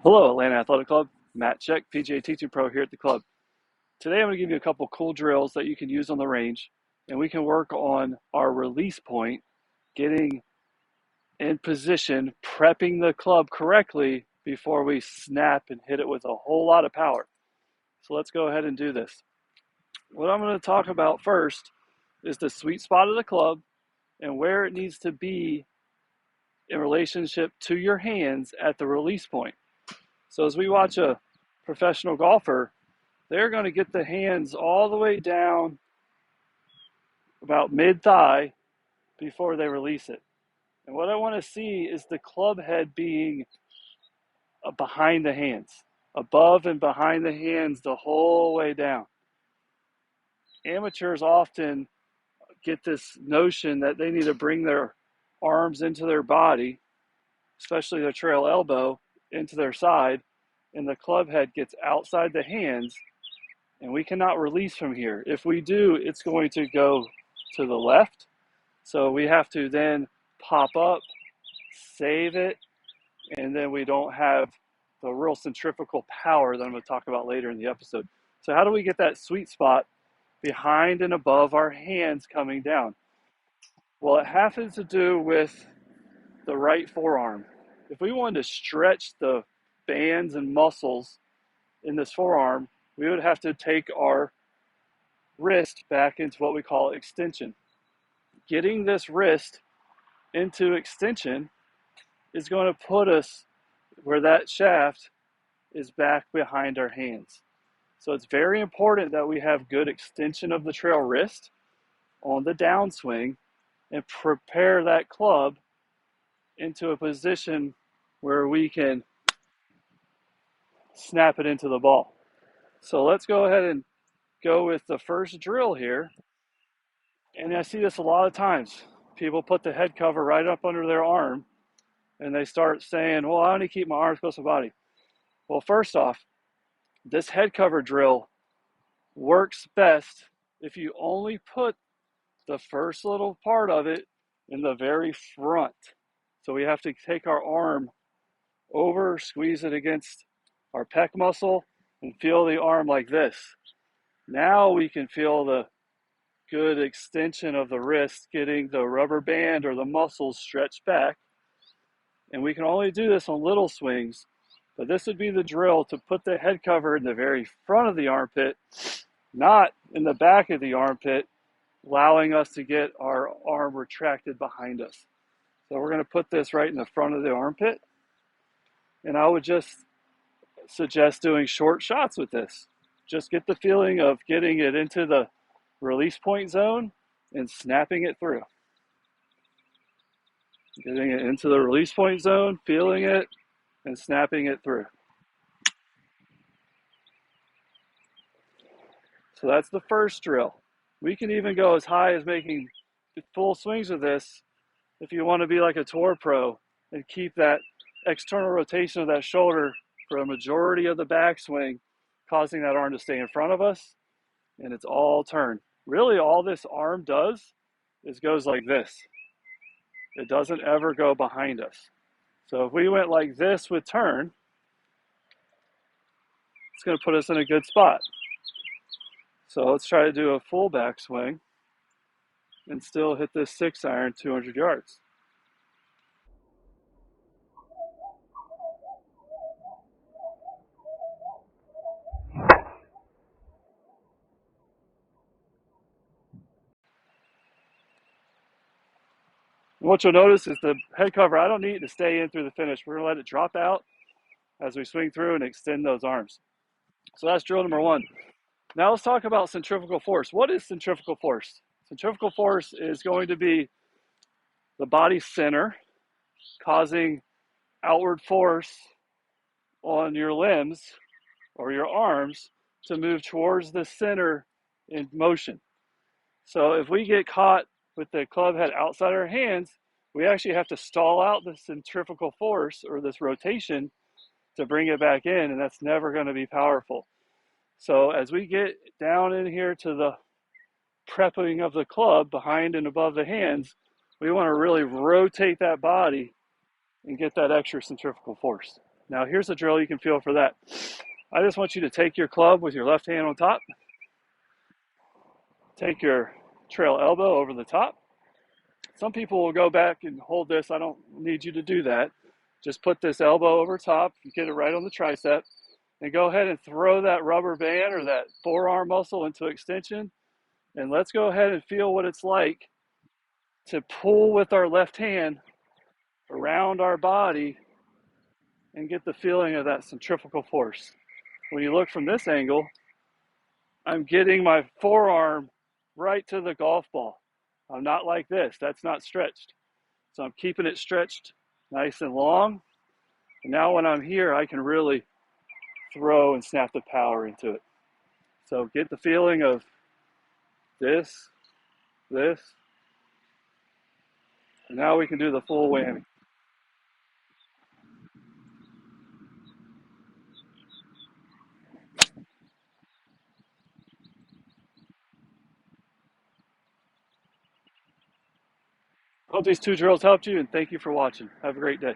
Hello, Atlanta Athletic Club. Matt Check, PGA Teaching Pro here at the club. Today I'm going to give you a couple cool drills that you can use on the range, and we can work on our release point, getting in position, prepping the club correctly before we snap and hit it with a whole lot of power. So let's go ahead and do this. What I'm going to talk about first is the sweet spot of the club and where it needs to be in relationship to your hands at the release point. So as we watch a professional golfer, they're going to get the hands all the way down about mid-thigh before they release it. And what I want to see is the club head being behind the hands, above and behind the hands the whole way down. Amateurs often get this notion that they need to bring their arms into their body, especially their trail elbow, into their side, and the club head gets outside the hands, and we cannot release from here. If we do, it's going to go to the left. So we have to then pop up, save it, and then we don't have the real centrifugal power that I'm going to talk about later in the episode. So how do we get that sweet spot behind and above our hands coming down? Well, it has to do with the right forearm. If we wanted to stretch the bands and muscles in this forearm, we would have to take our wrist back into what we call extension. Getting this wrist into extension is going to put us where that shaft is back behind our hands. So it's very important that we have good extension of the trail wrist on the downswing and prepare that club into a position where we can snap it into the ball. So let's go ahead and go with the first drill here. And I see this a lot of times. People put the head cover right up under their arm and they start saying, well, I only keep my arms close to my body. Well, first off, this head cover drill works best if you only put the first little part of it in the very front. So we have to take our arm over, squeeze it against our pec muscle, and feel the arm like this. Now we can feel the good extension of the wrist, getting the rubber band or the muscles stretched back. And we can only do this on little swings, but this would be the drill to put the head cover in the very front of the armpit, not in the back of the armpit, allowing us to get our arm retracted behind us. So we're going to put this right in the front of the armpit. And I would just suggest doing short shots with this. Just get the feeling of getting it into the release point zone and snapping it through. Getting it into the release point zone, feeling it, and snapping it through. So that's the first drill. We can even go as high as making full swings with this if you want to be like a tour pro and keep that external rotation of that shoulder for a majority of the backswing, causing that arm to stay in front of us, and it's all turn. Really, all this arm does is goes like this. It doesn't ever go behind us. So if we went like this with turn, it's going to put us in a good spot. So let's try to do a full backswing and still hit this 6-iron 200 yards. And what you'll notice is the head cover, I don't need it to stay in through the finish. We're going to let it drop out as we swing through and extend those arms. So that's drill number one. Now let's talk about centrifugal force. What is centrifugal force? Centrifugal force is going to be the body center causing outward force on your limbs or your arms to move towards the center in motion. So if we get caught with the club head outside our hands, we actually have to stall out the centrifugal force or this rotation to bring it back in, and that's never going to be powerful. So as we get down in here to the prepping of the club behind and above the hands, we want to really rotate that body and get that extra centrifugal force. Now here's a drill you can feel for that. I just want you to take your club with your left hand on top, take your trail elbow over the top. Some people will go back and hold this. I don't need you to do that. Just put this elbow over top, you get it right on the tricep, and go ahead and throw that rubber band or that forearm muscle into extension. And let's go ahead and feel what it's like to pull with our left hand around our body and get the feeling of that centrifugal force. When you look from this angle, I'm getting my forearm right to the golf ball. I'm not like this, that's not stretched. So I'm keeping it stretched nice and long. And now when I'm here, I can really throw and snap the power into it. So get the feeling of this, this, and now we can do the full whammy. Hope these two drills helped you, and thank you for watching. Have a great day.